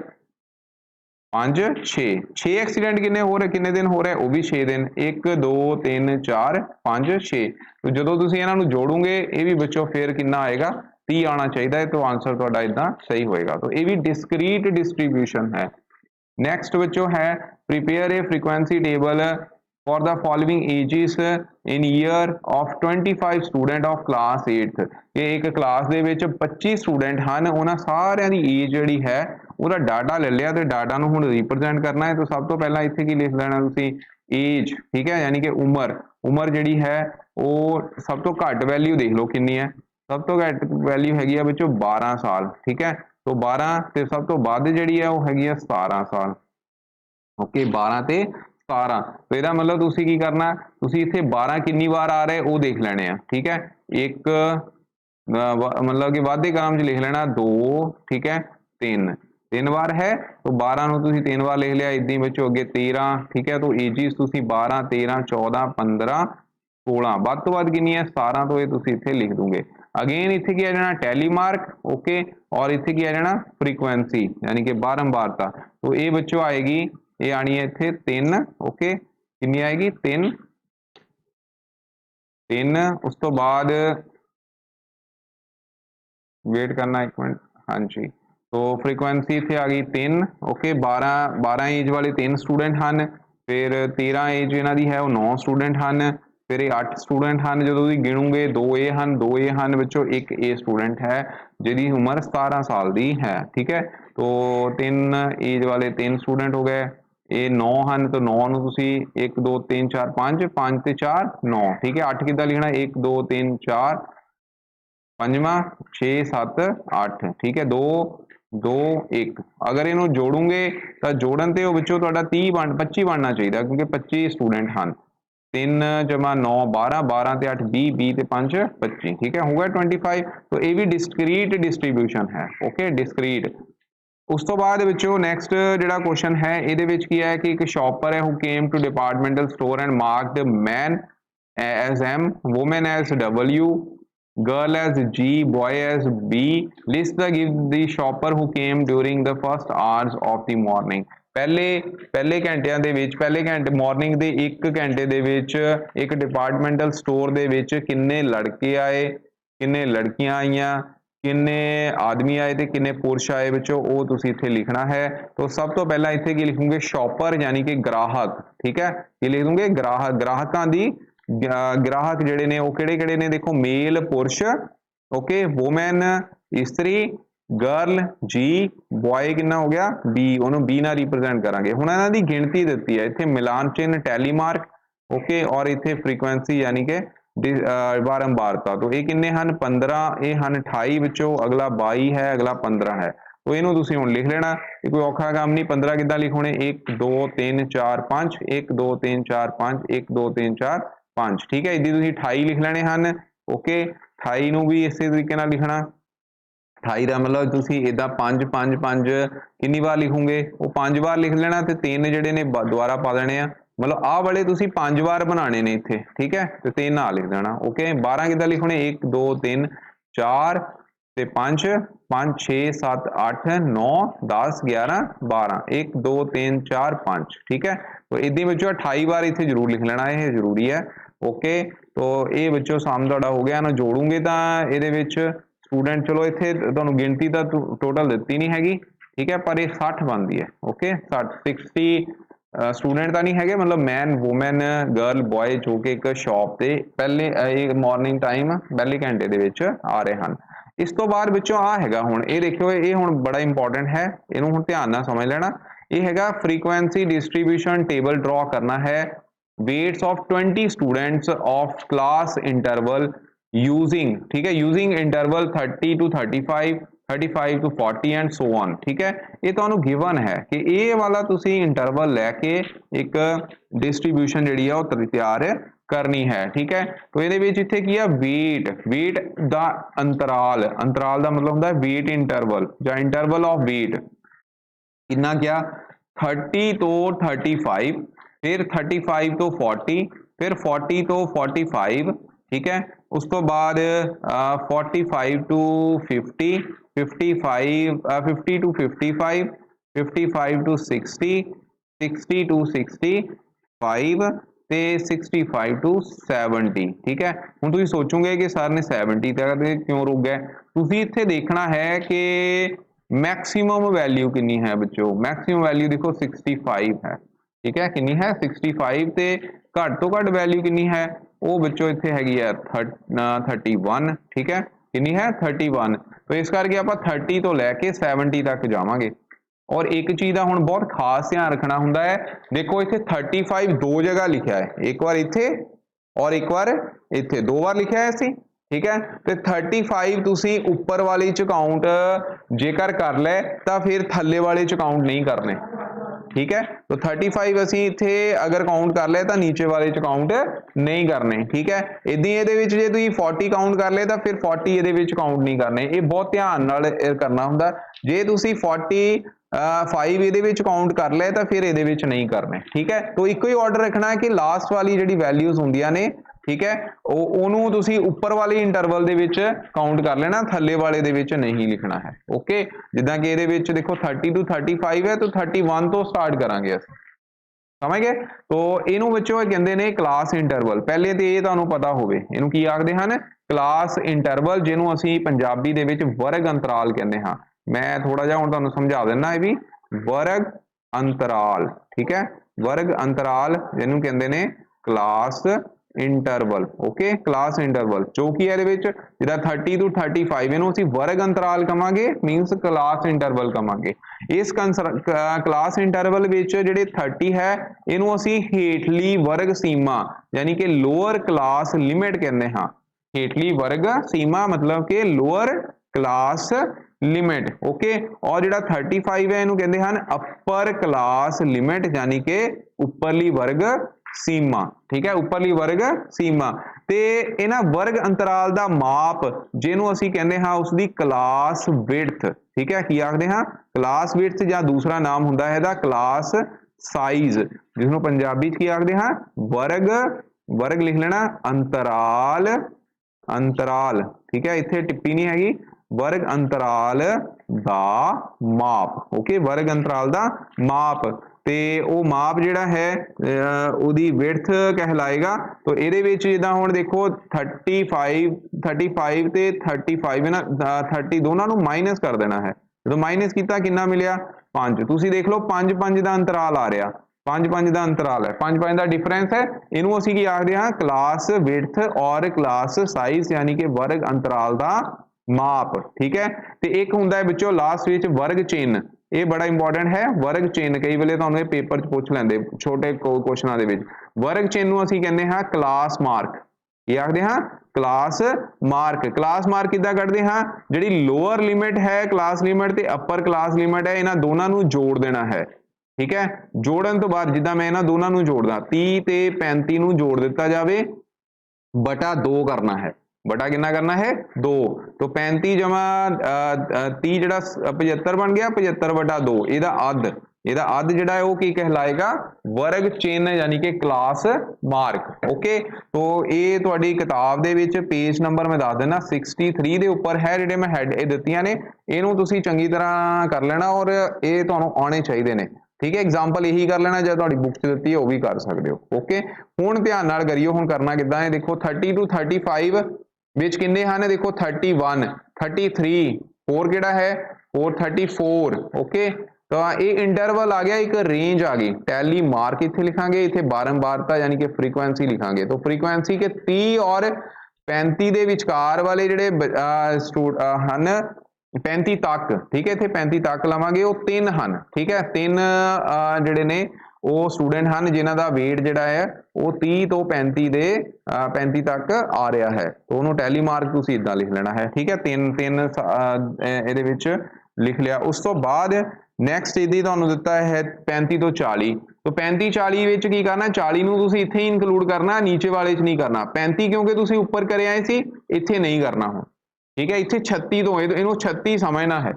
5 6। 6 एक्सीडेंट किन्ने दिन हो रहे, वो भी 6 दिन, 1 2 3 4 5 6। तो जो तुसीं इन्हां नूं जोड़ोगे ये भी बच्चों फिर कितना आएगा, 30 आना चाहिए। तो आंसर तुहाडा इदां सही होएगा। तो ये भी डिस्क्रीट डिस्ट्रीब्यूशन है। नैक्सट बच्चों है prepare a frequency table for the following ages in year of 25 student of class 8th। ये एक क्लास दे विच 25 स्टूडेंट हैं, उन्हां सारियां दी एज जिहड़ी है ਉਹਦਾ डाटा ले लिया, तो डाटा ਨੂੰ ਹੁਣ रिप्रजेंट करना है। तो सब तो पहला इत्थे की लिख लेना तुसीं एज। ठीक है, यानी कि उम्र जिहड़ी है वो सब तो घट वैल्यू देख लो कितनी है, सब तो घट वैल्यू हैगी है विचों 12 साल। ठीक है, तो 12 ते सब तो वध जिहड़ी है वो हैगी है 17 साल। ओके, 12 ते 17। तो ਇਹਦਾ मतलब तुसीं की करना, तुसीं इत्थे 12 कितनी बार आ रहे वो देख लेने हैं। ठीक है, एक मतलब कि वाधे क्रम च लिख लेना 2। ठीक है, 3 बार है, तो 12 नूं तुसीं 3 बार लिख लिया, इदां बच्चों अगे 13। ठीक है, तो एजिस तुसीं 12 13 14 15 16, वध तो वध कितनी है 17, तो ये तुसीं इत्थे लिख दोगे। अगेन इत्थे की आ जाना टैली मार्क। ओके, और इत्थे की आ जाना फ्रीक्वेंसी यानी कि बारंबारता। तो ये बच्चों आएगी, ये आनी है इत्थे 3। ओके, कितनी आएगी 3। उस तो बाद वेट करना 1 मिनट। हाँ जी, तो फ्रीक्वेंसी इत्थे आ गई 3। ओके, 12 एज वाले 3 स्टूडेंट हैं, फिर 13 एज इन्हां दी है वो 9 स्टूडेंट हैं, फिर 8 स्टूडेंट हैं। जो तुसीं गिणोगे 2 ए हैं विचों एक ए स्टूडेंट है जिहदी उम्र 17 साल दी है। ठीक है, तो 3 एज वाले 3 स्टूडेंट हो गए, ये 9 हैं, तो 9 नूं तुसीं 1 2 3 4 5 5 ते 4 9। ठीक है, 8 किद्दां लिखना, 1 2 3 4 पंजवा 6 7 8। ठीक है, 2 2 1। अगर इनू जोड़ूंगे तो जोड़न ते विचों तुहाडा 30 25 बनना चाहिए, क्योंकि 25 स्टूडेंट हैं। 3 जमा 9 12, 12 ਤੇ 8 20, 20 ਤੇ 5 25, ਠੀਕ ਹੈ, ਹੋਊਗਾ 25। तो ਇਹ ਵੀ डिस्क्रीट डिस्ट्रीब्यूशन है, ओके, डिस्क्रीट। ਉਸ ਤੋਂ ਬਾਅਦ ਵਿੱਚੋਂ ਨੈਕਸਟ ਜਿਹੜਾ ਕੁਐਸਚਨ ਹੈ ਇਹਦੇ ਵਿੱਚ ਕੀ ਹੈ ਕਿ ਇੱਕ ਸ਼ੌਪਰ ਹੈ who came to departmental store and marked man as M, woman as W, girl as G, boy as B. List the shopper who came during the first hours of the morning. ਪਹਿਲੇ ਘੰਟਿਆਂ ਦੇ ਵਿੱਚ, ਪਹਿਲੇ ਘੰਟੇ morning ਦੇ 1 ਘੰਟੇ ਦੇ ਵਿੱਚ ਇੱਕ ਡਿਪਾਰਟਮੈਂਟਲ ਸਟੋਰ ਦੇ ਵਿੱਚ ਕਿੰਨੇ ਲੜਕੇ ਆਏ, ਕਿੰਨੇ ਲੜਕੀਆਂ ਆਈਆਂ, ਕਿੰਨੇ ਆਦਮੀ ਆਏ ਤੇ ਕਿੰਨੇ ਪੁਰਸ਼ ਆਏ ਵਿੱਚੋਂ, ਉਹ ਤੁਸੀਂ ਇੱਥੇ ਲਿਖਣਾ ਹੈ। तो सब तो पहला ਇੱਥੇ ਕੀ ਲਿਖੋਗੇ, ਸ਼ੌਪਰ ਯਾਨੀ ਕਿ ਗ੍ਰਾਹਕ, ਠੀਕ ਹੈ, ਕੀ ਲਿਖ ਦੂੰਗੇ, ਗ੍ਰਾਹਕ। ਗ੍ਰਾਹਕਾਂ ਦੀ ਗ੍ਰਾਹਕ ਜਿਹੜੇ ਨੇ ਉਹ ਕਿਹੜੇ ਕਿਹੜੇ ਨੇ, ਦੇਖੋ ਮੇਲ ਪੁਰਸ਼, ਓਕੇ, ਵੂਮੈਨ ਇਸਤਰੀ, ਗਰਲ ਜੀ, ਬॉय ਕਿੰਨਾ ਹੋ ਗਿਆ ਬੀ, ਉਹਨੂੰ ਬੀ ਨਾਲ ਰਿਪਰੈਜ਼ੈਂਟ ਕਰਾਂਗੇ। ਹੁਣ ਇਹਨਾਂ ਦੀ ਗਿਣਤੀ ਦਿੱਤੀ ਹੈ ਇੱਥੇ, ਮਿਲਾਨ ਚਿੰਨ ਟੈਲੀ ਮਾਰਕ, ਓਕੇ, ਔਰ ਇੱਥੇ ਫ੍ਰੀਕੁਐਂਸੀ ਯਾਨੀ ਕਿ ਬਾਰੰਬਾਰਤਾ। तो ਇਹ ਕਿੰਨੇ ਹਨ 15, ਇਹ ਹਨ 28 ਵਿੱਚੋਂ, ਅਗਲਾ 22 ਹੈ, ਅਗਲਾ 15 ਹੈ। तो ਇਹਨੂੰ ਤੁਸੀਂ ਹੁਣ ਲਿਖ ਲੈਣਾ, ਇਹ ਕੋਈ ਔਖਾ ਕੰਮ ਨਹੀਂ। 15 ਕਿੱਦਾਂ ਲਿਖੋਣੇ, 1 2 3 4 5, 1 2 3 4 5, 1 2 3 4 5, ਠੀਕ ਹੈ। ਇੱਦੀ ਤੁਸੀਂ 28 ਲਿਖ ਲੈਣੇ ਹਨ, ਓਕੇ। 28 ਨੂੰ ਵੀ ਇਸੇ ਤਰੀਕੇ ਨਾਲ ਲਿਖਣਾ, 28 ਦਾ ਮਤਲਬ ਤੁਸੀਂ ਇਦਾਂ 5 5 5 ਕਿੰਨੀ ਵਾਰ ਲਿਖੋਗੇ, ਉਹ 5 ਵਾਰ ਲਿਖ ਲੈਣਾ ਤੇ 3 ਜਿਹੜੇ ਨੇ ਦੁਬਾਰਾ ਪਾ ਦੇਣੇ ਆ, मतलब आ वाले तुसी 5 बार बनाने ने इत्थे, ठीक है, तो 3 ना लिख देना, ओके। 12 किद्दां लिखने, 1 2 3 4 ते 5 5 6 7 8 9 10 11 12, 1 2 3 4 5, ठीक है। तो इदी विचों 28 बार इत्थे जरूर लिख लेना, ये जरूरी है, ओके। तो ये विचों साम तुहाडा हो गया ना, जोड़ूंगे तां इहदे विच स्टूडेंट, चलो इत्थे तुहानूं गिणती तां टोटल दित्ती नहीं हैगी, ठीक है, पर ये 60 बनती है, ओके। 60 स्टूडेंट तो नहीं है, मतलब मैन वूमैन गर्ल बॉय जो कि एक शॉप से पहले मॉर्निंग टाइम पहले घंटे दे विच आ रहे हैं। इस तो बाद विचों आ हैगा हुण, ये देखियो, ये हुण बड़ा इंपॉर्टेंट है, इहनूं हुण ध्यान नाल समझ लेना। ये हैगा फ्रीक्वेंसी डिस्ट्रीब्यूशन टेबल ड्रॉ करना है, weights of 20 students of class interval using, ठीक है, using interval 30 to 35 35 to 40 and so on, ठीक है। ये तुहानूं गिवन है कि ये वाला तुसी इंटरवल लैके एक डिस्ट्रीब्यूशन जिहड़ी है वो तैयार करनी है, ठीक है। तो ये इत्थे की है वेट, वेट दा अंतराल, अंतराल दा मतलब हुंदा है वेट इंटरवल जां इंटरवल ऑफ वेट, कितना क्या 30 तो 35, फिर 35 तो 40, फिर 40 तो 45, ठीक है। उस तो बाद 45 to 50, 55 50 to 55, 55 to 60, 60 to 65 ਤੇ 65 to 70, ठीक है। ਹੁਣ ਤੁਸੀਂ ਸੋਚੋਗੇ ਕਿ ਸਰ ਨੇ 70 ਤੇ ਕਿਉਂ ਰੁਕ ਗਏ, ਤੁਸੀਂ ਇੱਥੇ ਦੇਖਣਾ ਹੈ ਕਿ मैक्सिमम वैल्यू कितनी है बच्चों, मैक्सिमम वैल्यू देखो 65 है, ठीक है, कितनी है 65 ते घट तो घट वैल्यू कितनी है, वो बच्चों इत्थे हैगी है 31, ठीक है, कितनी है 31। तो इस करके आप 30 तो लैके 70 तक जावांगे। और एक चीज़ का हुण बहुत खास ध्यान रखना हुंदा है, देखो इत्थे 35 दो जगह लिखा है, एक बार इत्थे और एक बार इत्थे, दो बार लिखा है इसी, ठीक है। तो 35 तुसी उपर वाले च काउंट जेकर कर ले तो फिर थल्ले वाले च काउंट नहीं करने, ठीक है। तो 35 असी इत्थे अगर काउंट कर ले तो नीचे वाले च काउंट नहीं करने, ठीक है। इदां इहदे विच जे तुसीं 40 काउंट कर ले तो फिर 40 इहदे विच काउंट नहीं करने, ये बहुत ध्यान नाल करना हुंदा। जे तुसीं 45 इहदे विच काउंट कर ले तो फिर इहदे विच नहीं करने, ठीक है। तो इको ही ऑर्डर रखना है कि लास्ट वाली जिहड़ी वैल्यूज हुंदियां ने, ठीक है, ਉਹਨੂੰ ਤੁਸੀਂ ਉੱਪਰ ਵਾਲੇ ਇੰਟਰਵਲ ਦੇ ਵਿੱਚ ਕਾਊਂਟ ਕਰ ਲੈਣਾ, ਥੱਲੇ ਵਾਲੇ ਦੇ ਵਿੱਚ ਨਹੀਂ ਲਿਖਣਾ ਹੈ, ਓਕੇ। ਜਿੱਦਾਂ ਕਿ ਇਹਦੇ ਵਿੱਚ ਦੇਖੋ 30 to 35 ਹੈ, ਤਾਂ 31 ਤੋਂ ਸਟਾਰਟ ਕਰਾਂਗੇ ਅਸੀਂ, ਸਮਝ ਗਏ। तो ਇਹਨੂੰ ਵਿੱਚੋਂ ਕਹਿੰਦੇ ਨੇ ਕਲਾਸ ਇੰਟਰਵਲ, ਪਹਿਲੇ ਤੇ ਇਹ ਤੁਹਾਨੂੰ ਪਤਾ ਹੋਵੇ ਇਹਨੂੰ ਕੀ ਆਖਦੇ ਹਨ, ਕਲਾਸ ਇੰਟਰਵਲ, ਜਿਹਨੂੰ ਅਸੀਂ ਪੰਜਾਬੀ ਦੇ ਵਿੱਚ ਵਰਗ ਅੰਤਰਾਲ ਕਹਿੰਦੇ ਹਾਂ। ਮੈਂ ਥੋੜਾ ਜਿਹਾ ਹੁਣ ਤੁਹਾਨੂੰ ਸਮਝਾ ਦਿੰਦਾ, ਇਹ ਵੀ ਵਰਗ ਅੰਤਰਾਲ, ਠੀਕ ਹੈ, ਵਰਗ ਅੰਤਰਾਲ ਜਿਹਨੂੰ ਕਹਿੰਦੇ ਨੇ class interval, okay, class interval जो कि ਇਹਦੇ ਵਿੱਚ ਜਿਹੜਾ 30 to 35 ਇਹਨੂੰ ਅਸੀਂ ਵਰਗ ਅੰਤਰਾਲ ਕਵਾਂਗੇ, ਮੀਨਸ ਕਲਾਸ ਇੰਟਰਵਲ ਕਵਾਂਗੇ। ਇਸ ਕਲਾਸ ਇੰਟਰਵਲ ਵਿੱਚ ਜਿਹੜੇ 30 ਹੈ ਇਹਨੂੰ ਅਸੀਂ ਹੇਠਲੀ ਵਰਗ ਸੀਮਾ ਯਾਨੀ ਕਿ ਲੋਅਰ ਕਲਾਸ ਲਿਮਿਟ ਕਹਿੰਦੇ ਹਾਂ। ਹੇਠਲੀ ਵਰਗ ਸੀਮਾ मतलब ਕਿ ਲੋਅਰ ਕਲਾਸ ਲਿਮਿਟ, ओके। और ਜਿਹੜਾ 35 ਹੈ ਇਹਨੂੰ ਕਹਿੰਦੇ ਹਨ ਅਪਰ ਕਲਾਸ ਲਿਮਿਟ यानी कि ਉੱਪਰਲੀ ਵਰਗ सीमा, ठीक है, उपरली वर्ग सीमा। ते इन्हां वर्ग अंतराल दा माप जिहनूं असीं कहंदे हां उसदी क्लास विड्थ, ठीक है, की आखदे हां क्लास विड्थ, जां दूसरा नाम हुंदा है इहदा क्लास साइज, जिसनूं पंजाबी च की आखदे हां वर्ग, वर्ग लिख लेना अंतराल, अंतराल, ठीक है, इत्थे टिप्पी नहीं हैगी, वर्ग अंतराल दा माप, ओके, वर्ग अंतराल दा माप। ਤੇ ਉਹ ਮਾਪ ਜਿਹੜਾ ਹੈ ਉਹਦੀ ਵਿਡਥ ਕਹਿਲਾਏਗਾ। तो ਇਹਦੇ ਵਿੱਚ ਜਿੱਦਾਂ ਹੁਣ ਦੇਖੋ 35 ਤੇ 35 ਨਾ 30 ਦੋਨਾਂ ਨੂੰ ਮਾਈਨਸ ਕਰ ਦੇਣਾ ਹੈ। ਜਦੋਂ ਮਾਈਨਸ ਕੀਤਾ ਕਿੰਨਾ ਮਿਲਿਆ 5, ਤੁਸੀਂ ਦੇਖ ਲਓ 5 ਦਾ ਅੰਤਰਾਲ ਆ ਰਿਹਾ, 5 ਦਾ ਅੰਤਰਾਲ ਹੈ, 5 ਦਾ ਡਿਫਰੈਂਸ ਹੈ, ਇਹਨੂੰ ਅਸੀਂ ਕੀ ਆਖਦੇ ਹਾਂ ਕਲਾਸ ਵਿਡਥ ਔਰ ਕਲਾਸ ਸਾਈਜ਼, ਯਾਨੀ ਕਿ ਵਰਗ ਅੰਤਰਾਲ ਦਾ ਮਾਪ, ਠੀਕ ਹੈ। ਤੇ ਇੱਕ ਹੁੰਦਾ ਹੈ ਵਿੱਚੋਂ ਲਾਸਟ ਵਿੱਚ ਵਰਗ ਚਿੰਨ੍ਹ, ਇਹ ਬੜਾ ਇੰਪੋਰਟੈਂਟ ਹੈ ਵਰਗ ਚਿੰਨ੍ਹ, ਕਈ ਵੇਲੇ ਤੁਹਾਨੂੰ ਇਹ ਪੇਪਰ 'ਚ ਪੁੱਛ ਲੈਂਦੇ ਛੋਟੇ ਕੁਐਸਚਨਾਂ ਦੇ ਵਿੱਚ। ਵਰਗ ਚਿੰਨ੍ਹ ਨੂੰ ਅਸੀਂ ਕਹਿੰਦੇ ਹਾਂ ਕਲਾਸ ਮਾਰਕ, ਕੀ ਆਖਦੇ ਹਾਂ ਕਲਾਸ ਮਾਰਕ। ਕਲਾਸ ਮਾਰਕ ਕਿੱਦਾਂ ਕੱਢਦੇ ਹਾਂ, ਜਿਹੜੀ ਲੋਅਰ ਲਿਮਿਟ ਹੈ ਕਲਾਸ ਲਿਮਿਟ ਤੇ ਅੱਪਰ ਕਲਾਸ ਲਿਮਿਟ ਹੈ, ਇਹਨਾਂ ਦੋਨਾਂ ਨੂੰ ਜੋੜ ਦੇਣਾ ਹੈ, ਠੀਕ ਹੈ। ਜੋੜਨ ਤੋਂ ਬਾਅਦ ਜਿੱਦਾਂ ਮੈਂ ਇਹਨਾਂ ਦੋਨਾਂ ਨੂੰ ਜੋੜਦਾ 30 ਤੇ 35 ਨੂੰ ਜੋੜ ਦਿੱਤਾ ਜਾਵੇ ਬਟਾ 2 ਕਰਨਾ ਹੈ, बटा कितना करना है 2, तो 35 जमा 30 ਜਿਹੜਾ 75 ਬਣ ਗਿਆ, 75 ਬਟਾ 2 ਇਹਦਾ ਅੱਧ, ਇਹਦਾ ਅੱਧ ਜਿਹੜਾ ਹੈ ਉਹ ਕੀ ਕਹਿਲਾਏਗਾ ਵਰਗ ਚਿੰਨ੍ਹ, ਯਾਨੀ ਕਿ ਕਲਾਸ ਮਾਰਕ, ਓਕੇ। तो ਇਹ ਤੁਹਾਡੀ ਕਿਤਾਬ ਦੇ ਵਿੱਚ ਪੇਜ ਨੰਬਰ ਮੈਂ ਦੱਸ ਦਿੰਦਾ 63 ਦੇ ਉੱਪਰ ਹੈ, ਜਿਹੜੇ ਮੈਂ ਹੈਡ ਇਹ ਦਿੱਤੀਆਂ ਨੇ, ਇਹਨੂੰ ਤੁਸੀਂ ਚੰਗੀ ਤਰ੍ਹਾਂ ਕਰ ਲੈਣਾ ਔਰ ਇਹ ਤੁਹਾਨੂੰ ਆਉਣੇ ਚਾਹੀਦੇ ਨੇ, ठीक है। एग्जाम्पल यही कर लेना, जो तुहाडी बुक च दित्ती है वो भी कर सकते हो, ओके। हुण ध्यान नाल करियो, हुण करना किद्दां है, देखो 30 to 35 विच किन्ने हन, देखो 31 33 4 किहड़ा है 4 34, ओके। तो ये इंटरवल आ गया, एक रेंज आ गई, टैली मार्क इत्थे लिखांगे, इत्थे बारंबारता यानी कि फ्रीक्वेंसी लिखांगे। तो फ्रीक्वेंसी के 30 और 35 दे विचकार वाले जिहड़े हन 35 तक, ठीक है, इत्थे 35 तक लवांगे, वो 3 हन, ठीक है, 3 जिहड़े ने वो स्टूडेंट हन जिन्हां दा वेट जिहड़ा है वो 30 तो 35 दे 35 तक आ रहा है, तो उहनूं टैली मार्क तुसीं इदां लिख लेना है, ठीक है। 3 इहदे विच लिख लिया। उस तो बाद नैक्सट इहदी तुहानूं दित्ता है 35 तो 40, तो 35 40 विच की करना, 40 नूं तुसीं इत्थे ही इंकलूड करना, नीचे वाले च नहीं करना। 35 क्योंकि तुसीं उपर करे आए सी, इत्थे नहीं करना हुण, ठीक है। इत्थे 36 तो इहनूं 36 समझना है,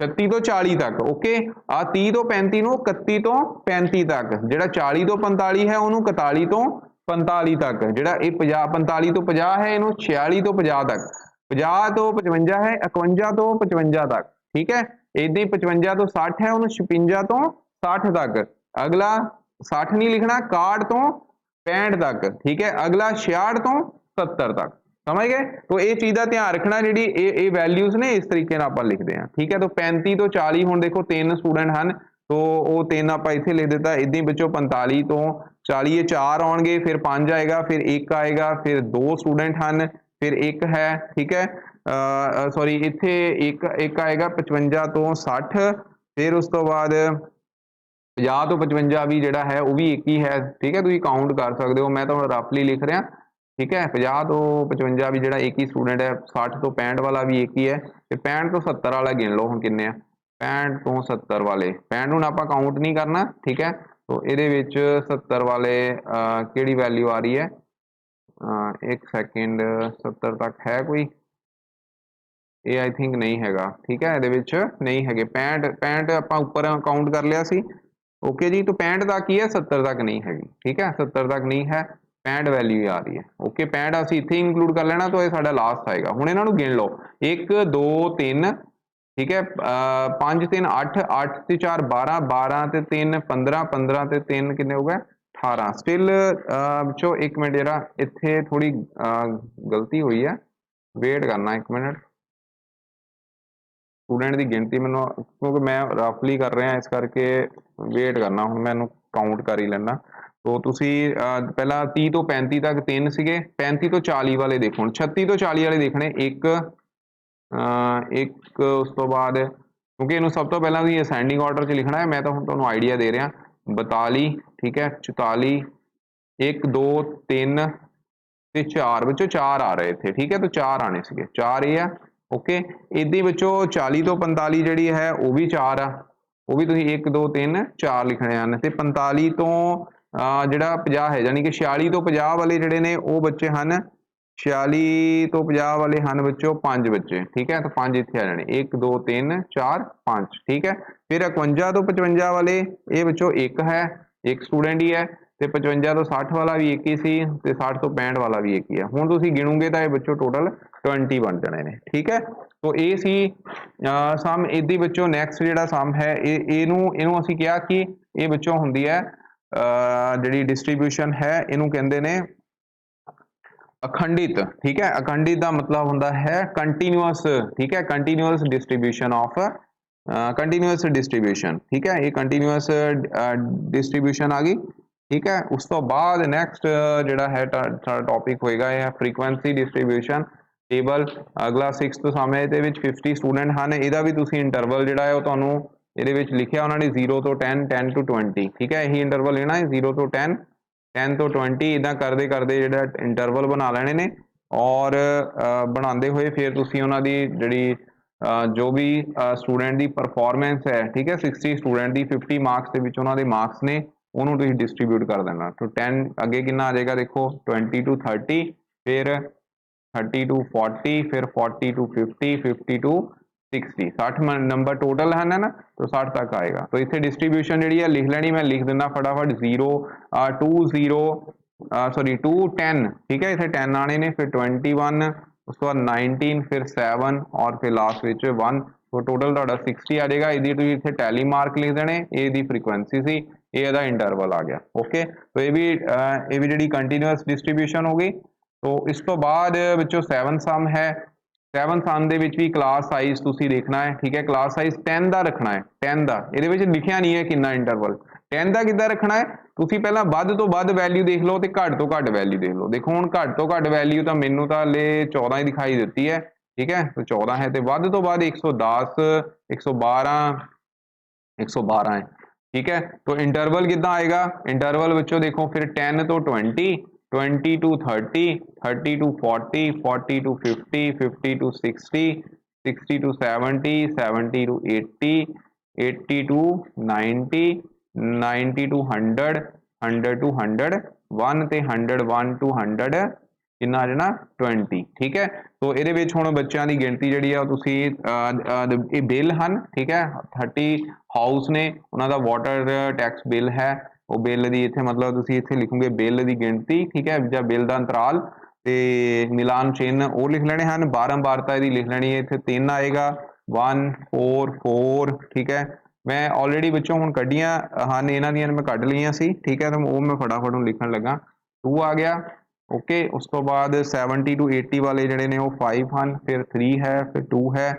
36 तो 40 तक, ओके। आ 30 तो 35 नूं 31 तो 35 तक, जिहड़ा 40 तो 45 है उहनूं 41 तो 45 तक, जिहड़ा ये 50 45 तो 50 है इहनूं 46 तो 50 तक, 50 तो 55 है 51 तो 55 तक, ठीक है। इदां ही 55 तो 60 है उहनूं 56 तो 60 तक। अगला 60 नहीं लिखना, 61 तो 65 तक, ठीक है। अगला 66 तो 70 तक, समझ गए। तो ये चीज़ का ध्यान रखना, जी वैल्यूज ने इस तरीके आप लिखते हैं, ठीक है। तो 35 तो 40 हुण देखो 3 स्टूडेंट हैं, तो वो 3 आप इत्थे लिख दिता, इदां बच्चों 45 तो 40 ये 4 आउणगे, फिर 5 आएगा, फिर 1 आएगा, फिर 2 स्टूडेंट हैं, फिर 1 है, ठीक है। सॉरी इत्थे 1 आएगा 55 तो 60, फिर उस तो बाद 50 तो 55 भी जिहड़ा है वो भी 1 ही है, ठीक है। तुसीं काउंट कर सकते हो, मैं तो रफली लिख रहा, ठीक है। 50 तो 55 भी जिहड़ा 1 ही स्टूडेंट है, 60 तो 65 वाला भी 1 ही है, फिर 65 तो 70 वाला गिन लो हुण किन्ने आ, 65 तो 70 वाले, 65 नूं आपां काउंट नहीं करना, ठीक है। तो इहदे विच 70 वाले किहड़ी वैल्यू आ रही है, एक सैकेंड, 70 तक है कोई, ये आई थिंक नहीं हैगा, ठीक है, इहदे विच नहीं हैगे। 65 आपां उपर काउंट कर लिया सी, ओके जी। तो 65 तक ही है, 70 तक नहीं हैगी, ठीक है, 70 तक नहीं है, 65 वैल्यू आ रही है, ओके। 65 असीं इत्थे इंक्लूड कर लेना, तो ये साडा लास्ट आएगा। हुण इन्हां नूं गिन लो, 1 2 3, ठीक है, 5 3 8 8 ते 4 12 12 ते 3 15 15 ते 3 किन्ने हो गए 18। स्टिल बच्चों एक मिनट, जरा इत्थे थोड़ी गलती हुई है, वेट करना 1 मिनट, स्टूडेंट की गिनती मैनूं, क्योंकि मैं रफली कर रहा इस करके वेट करना, हुण मैं काउंट कर ही लैना। तो तुसीं पहला 30 तो 35 तक 3 सीगे, 35 तो 40 वाले देखो, 36 तो 40 वाले देखने, एक उस तो बाद, क्योंकि इनू सब तो पहला असेंडिंग ऑर्डर च लिखना है, मैं तो तुहानूं आइडिया दे रहा, 42, ठीक है, 44, 1 2 3 ते 4 बच्चों 4 आ रहे थे, ठीक है। तो 4 आने सीगे, 4 ये है, ओके। इदी बच्चों 40 तो 45 जिहड़ी है वो भी 4 आ, वो भी तुसीं 1 2 3 4 लिखने हैं, ते 45 तो ਜਿਹੜਾ 50 ਹੈ ਯਾਨੀ ਕਿ 46 ਤੋਂ 50 ਵਾਲੇ ਜਿਹੜੇ ਨੇ ਉਹ ਬੱਚੇ ਹਨ 46 ਤੋਂ 50 ਵਾਲੇ ਹਨ ਬੱਚੋ 5 ਬੱਚੇ ठीक है। तो 5 ਇੱਥੇ ਆ ਜਾਣੇ 1 2 3 4 5 ठीक है। ਫਿਰ 51 ਤੋਂ 55 ਵਾਲੇ ਇਹ ਬੱਚੋ ਇੱਕ ਹੈ ਇੱਕ ਸਟੂਡੈਂਟ ਹੀ ਹੈ ਤੇ 55 ਤੋਂ 60 ਵਾਲਾ ਵੀ ਇੱਕ ਹੀ ਸੀ ਤੇ 60 ਤੋਂ 65 ਵਾਲਾ ਵੀ ਇੱਕ ਹੀ ਹੈ। ਹੁਣ ਤੁਸੀਂ ਗਿਣੋਗੇ ਤਾਂ ਇਹ ਬੱਚੋ ਟੋਟਲ 20 ਬਣ ਜਾਣੇ ਨੇ ਠੀਕ ਹੈ। तो ਇਹ ਸੀ ਸਮ। ਇਹਦੀ ਬੱਚੋ ਨੈਕਸਟ ਜਿਹੜਾ ਸਮ ਹੈ ਇਹਨੂੰ ਅਸੀਂ ਕਿਹਾ ਕਿ ਇਹ ਬੱਚੋ ਹੁੰਦੀ ਹੈ ਜਿਹੜੀ ਡਿਸਟ੍ਰੀਬਿਊਸ਼ਨ ਹੈ ਇਹਨੂੰ ਕਹਿੰਦੇ ਨੇ अखंडित ठीक है। अखंडित का मतलब होता है कंटिन्यूअस ठीक है। Continuous distribution of continuous distribution ठीक है। ये कंटिन्यूअस डिस्ट्रीब्यूशन आ गई ठीक है। उस तो बाद नैक्सट जोड़ा है टॉपिक होएगा यह फ्रीकुएंसी डिस्ट्रीब्यूशन टेबल। अगला 6th सम है ये 50 स्टूडेंट हैं ਇਹਦਾ भी तुसी इंटरवल ਜਿਹੜਾ ਹੈ ਉਹ ਤੁਹਾਨੂੰ ਇਹਦੇ ਵਿੱਚ ਲਿਖਿਆ ਉਹਨਾਂ ਨੇ 0 ਤੋਂ 10 10 to 20 ठीक है। यही इंटरवल लेना है 0 ਤੋਂ 10 10 ਤੋਂ 20 इदा करते करते ਜਿਹੜਾ इंटरवल बना लेने ने और बनाते हुए फिर तुसी उन्हां दी जिहड़ी जो भी स्टूडेंट की परफॉर्मेंस है ठीक है 60 स्टूडेंट की 50 मार्क्स के विच उन्हां दे मार्क्स ने उन्होंने तुसीं डिस्ट्रीब्यूट कर देना। तो 10 अगे कितना आ जाएगा देखो 20 to 30 फिर 30 to 40 फिर 40 to 50 50 to 60 नंबर टोटल है ना तो 60 तक आएगा। तो इतने डिस्ट्रीब्यूशन जी लिख लैनी मैं लिख देना फटाफट 0 2 0 सॉरी 2 10 ठीक है। इतने 10 आने ने फिर 21 उस तो बाद 19 फिर 7 और फिर लास्ट विच 1 तो टोटल तुहाडा 60 आ जाएगा। यदि तुसीं इत्थे टैली मार्क लिख देने ये फ्रीकुएंसी सी ये इंटरवल आ गया ओके। तो ये भी जिहड़ी कंटीन्यूअस डिस्ट्रीब्यूशन हो गई। तो इस तो बाद विचों 7 सम है 7 सम ਦੇ ਵਿੱਚ ਵੀ क्लास साइज ਤੁਸੀਂ देखना है ठीक है। क्लास साइज 10 ਦਾ ਰੱਖਣਾ है 10 ਦਾ ਇਹਦੇ ਵਿੱਚ ਲਿਖਿਆ ਨਹੀਂ ਹੈ ਕਿੰਨਾ ਇੰਟਰਵਲ 10 ਦਾ ਕਿੱਦਾਂ ਰੱਖਣਾ ਹੈ ਤੁਸੀਂ ਪਹਿਲਾਂ ਵੱਧ ਤੋਂ ਵੱਧ ਵੈਲਿਊ ਦੇਖ ਲਓ ਤੇ ਘੱਟ ਤੋਂ ਘੱਟ ਵੈਲਿਊ ਦੇਖ ਲਓ। ਦੇਖੋ ਹੁਣ ਘੱਟ ਤੋਂ ਘੱਟ ਵੈਲਿਊ ਤਾਂ ਮੈਨੂੰ ਤਾਂ ਹਲੇ 14 ਹੀ ਦਿਖਾਈ ਦਿੱਤੀ ਹੈ ठीक है। तो 14 है तो ਵੱਧ ਤੋਂ ਵੱਧ 110 112 112 है ठीक है। तो इंटरवल कितना आएगा इंटरवल बच्चों देखो फिर 10 तो 20 20 to 30 30 to 40 40 to 50 50 to 60 60 to 70 70 to 80 80 to 90 90 to 100 100 to 101 ਤੇ 101 to 100 कितना आ जाना 20 ठीक है। तो ये हुण बच्चों की गिनती जी है बिल हैं ठीक है 30 हाउस ने उन्होंने वाटर टैक्स बिल है वो बिल की इतने मतलब तुसीं इत्थे लिखोगे बिल की गिनती ठीक है या बिल का अंतराल तो मिलान चिन्ह वो लिख लेने हैं। बारंबारता यदि लिख लेनी है इत्थे 3 आएगा 1 4 4 ठीक है। मैं ऑलरेडी बच्चों हुण कड्डियां हैं इन्हां दियां मैं कढ लईआं सी ठीक है। तो वो मैं फटाफट लिखण लगा 2 आ गया ओके। उस तो बाद 70 to 80 वाले जड़े ने वो 5 हैं फिर 3 है फिर 2 है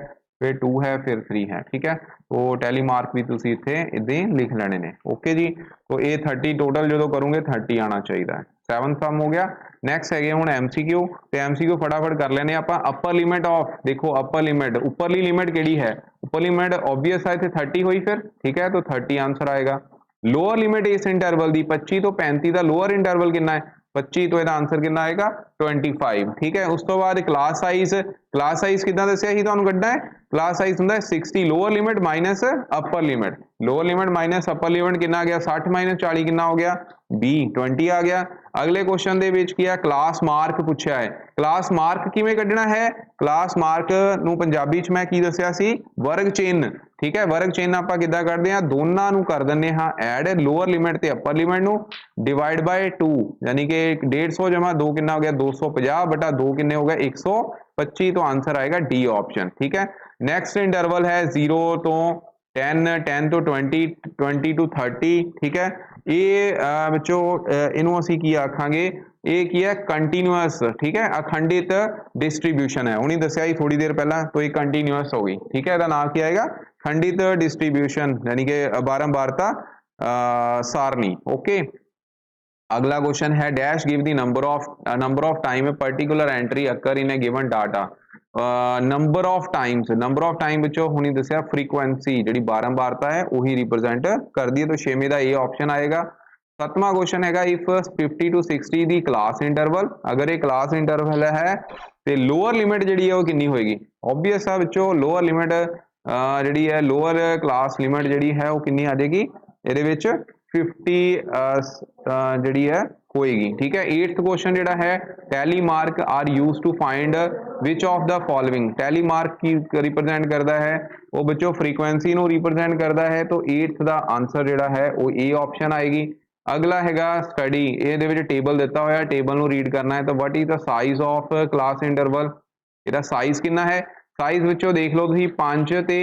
फिर 2 है फिर 3 है ठीक है। तो टैली मार्क भी तुसीं इत्थे इदां ही लिख लेने ने ओके जी। तो ये 30 टोटल जो करोगे 30 आना चाहिए 7 सम हो गया। नैक्सट है हुण MCQ तो MCQ फटाफट कर लेने आपां। अपर लिमिट ऑफ देखो अपर लिमिट उपरली लिमिट किहड़ी है उपर लिमिट ऑब्वियस है इत्थे 30 हुई फिर ठीक है। तो 30 आंसर आएगा। लोअर लिमिट इस इंटरवल की 25 तो 35 का लोअर इंटरवल कितना है 25 तो यदा आंसर कितना आएगा 25 ठीक है। उस तो बाद क्लास साइज कितना दसिया ही तुहानूं कड्ढना है क्लास साइज हुंदा है 60 lower limit minus upper limit lower limit minus upper limit कितना आ गया 60 माइनस 40 कितना हो गया 20 आ गया। अगले क्वेश्चन दे विच की है क्लास मार्क पूछा है क्लास मार्क किवें कड्ढना है क्लास मार्क नूं पंजाबी च मैं की दसिया सी वर्ग चिन्ह ठीक है। वर्ग चिन्ह आपां किद्दां कढदे हां दोनां नूं कर दिंदे हां ऐड लोअर लिमिट ते अपर लिमिट नूं डिवाइड बाय 2 यानी कि 150 जमा 2 कितना हो गया 250 बटा 2 कितने हो गया 125 तो आंसर आएगा डी ऑप्शन ठीक है। नैक्सट इंटरवल है 0 तो 10 10 तो 20 20 to 30 ठीक है। ये बच्चों इनू असी की आखांगे ये की है कंटीन्यूअस ठीक है अखंडित डिस्ट्रीब्यूशन है उन्हें दसिया ही थोड़ी देर पहला। तो ये कंटीन्यूअस हो गई ठीक है। नाम क्या आएगा खंडित डिस्ट्रीब्यूशन यानी कि बारंबारता सारणी ओके। अगला क्वेश्चन है dash give the number of time a particular entry occur in A given data number of time बच्चों हुणी दसिया फ्रीकुएंसी जी बारंबारता है वही रिप्रजेंट कर दी है। तो 6वें का ये ऑप्शन आएगा। 7वां क्वेश्चन है if 50 to 60 the class interval अगर ये क्लास इंटरवल है तो लोअर लिमिट जी है वो कितनी होएगी ऑब्वियस है बच्चों लोअर लिमिट जी है लोअर क्लास लिमिट जी है वो कितनी आ जाएगी ये 50 ਜਿਹੜੀ ਹੈ ਹੋਏਗੀ। ਠੀਕ ਹੈ, 8th क्वेश्चन ਜਿਹੜਾ ਹੈ tally mark are use to find which of the following. Tally mark ਕੀ ਰਿਪਰੈਜ਼ੈਂਟ ਕਰਦਾ ਹੈ, ਉਹ ਬੱਚੋ ਫ੍ਰੀਕੁਐਂਸੀ ਨੂੰ ਰਿਪਰੈਜ਼ੈਂਟ ਕਰਦਾ ਹੈ। तो 8th ਦਾ ਆਨਸਰ ਜਿਹੜਾ ਹੈ ਉਹ A ਆਪਸ਼ਨ ਆਏਗੀ। ਅਗਲਾ ਹੈਗਾ ਸਟੱਡੀ, ਇਹਦੇ ਵਿੱਚ ਟੇਬਲ ਦਿੱਤਾ ਹੋਇਆ, ਟੇਬਲ ਨੂੰ ਰੀਡ ਕਰਨਾ ਹੈ। ਤਾਂ what is the size of class interval, ਇਹਦਾ ਸਾਈਜ਼ ਕਿੰਨਾ ਹੈ। ਸਾਈਜ਼ ਵਿੱਚੋਂ ਦੇਖ ਲਓ ਤੁਸੀਂ 5 ਤੇ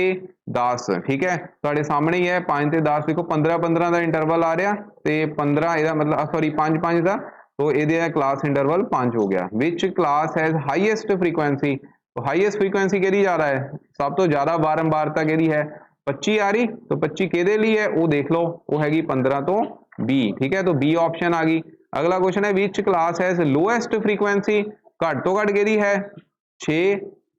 10। ਠੀਕ ਹੈ, ਤੁਹਾਡੇ ਸਾਹਮਣੇ ਹੀ ਹੈ 5 ਤੇ 10, ਦੇਖੋ 15 ਦਾ ਇੰਟਰਵਲ ਆ ਰਿਹਾ, ਤੇ 15 ਇਹਦਾ ਮਤਲਬ ਸੌਰੀ 5 ਦਾ, तो ਇਹਦੇ ਕਲਾਸ ਇੰਟਰਵਲ 5 ਹੋ ਗਿਆ। ਵਿਚ ਕਲਾਸ ਹੈਜ਼ ਹਾਈਐਸਟ ਫ੍ਰੀਕੁਐਂਸੀ, तो ਹਾਈਐਸਟ ਫ੍ਰੀਕੁਐਂਸੀ ਕਿਹਦੀ ਜ਼ਿਆਦਾ ਹੈ, ਸਭ ਤੋਂ ਜ਼ਿਆਦਾ ਬਾਰੰਬਾਰਤਾ ਕਿਹਦੀ ਹੈ, 25 ਆ ਰਹੀ। तो 25 ਕਿਹਦੇ ਲਈ ਹੈ, ਉਹ ਦੇਖ ਲਓ, ਉਹ ਹੈਗੀ 15 ਤੋਂ 20। ਠੀਕ ਹੈ, तो B ਆਪਸ਼ਨ ਆ ਗਈ। ਅਗਲਾ ਕੁਐਸਚਨ ਹੈ ਵਿਚ ਕਲਾਸ ਹੈਜ਼ ਲੋਐਸਟ ਫ੍ਰੀਕੁਐਂਸੀ, ਘੱਟ ਤੋਂ ਘੱਟ ਕਿਹਦੀ ਹੈ 6,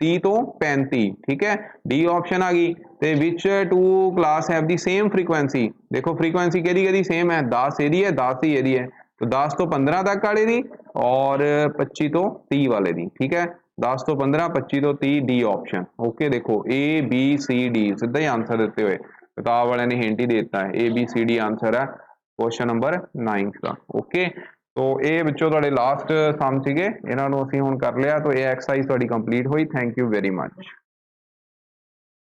30 ਤੋਂ 35। ਠੀਕ ਹੈ, D ਆਪਸ਼ਨ ਆ ਗਈ। ਤੇ which two class have the same frequency, ਦੇਖੋ ਫ੍ਰੀਕੁਐਂਸੀ ਕਿਹਦੀ ਕਿਹਦੀ ਸੇਮ ਹੈ, 10 ਇਹਦੀ ਹੈ, 10 ਹੀ ਇਹਦੀ ਹੈ। तो 10 ਤੋਂ 15 ਤੱਕ ਵਾਲੇ ਦੀ और 25 ਤੋਂ 30 ਵਾਲੇ ਦੀ। ਠੀਕ ਹੈ, 10 ਤੋਂ 15, 25 ਤੋਂ 30, डी ऑप्शन। ओके, देखो A B C D ਸਿੱਧਾ ਹੀ ਆंसर ਦਿੱਤੇ ਹੋਏ, ਕਿਤਾਬ ਵਾਲਿਆਂ ਨੇ ਹਿੰਟ ਹੀ ਦੇ ਦਿੱਤਾ ਹੈ, A B C D ਆंसर ਹੈ ਕੁਐਸਚਨ ਨੰਬਰ 9 ਦਾ। ਓਕੇ, तो ਇਹ ਵਿੱਚੋਂ ਤੁਹਾਡੇ ਲਾਸਟ ਸਮ ਸੀਗੇ, ਇਹਨਾਂ ਨੂੰ ਅਸੀਂ ਹੁਣ ਕਰ ਲਿਆ। तो ਇਹ ਐਕਸਰਸਾਈਜ਼ ਤੁਹਾਡੀ ਕੰਪਲੀਟ ਹੋਈ। Thank you very much.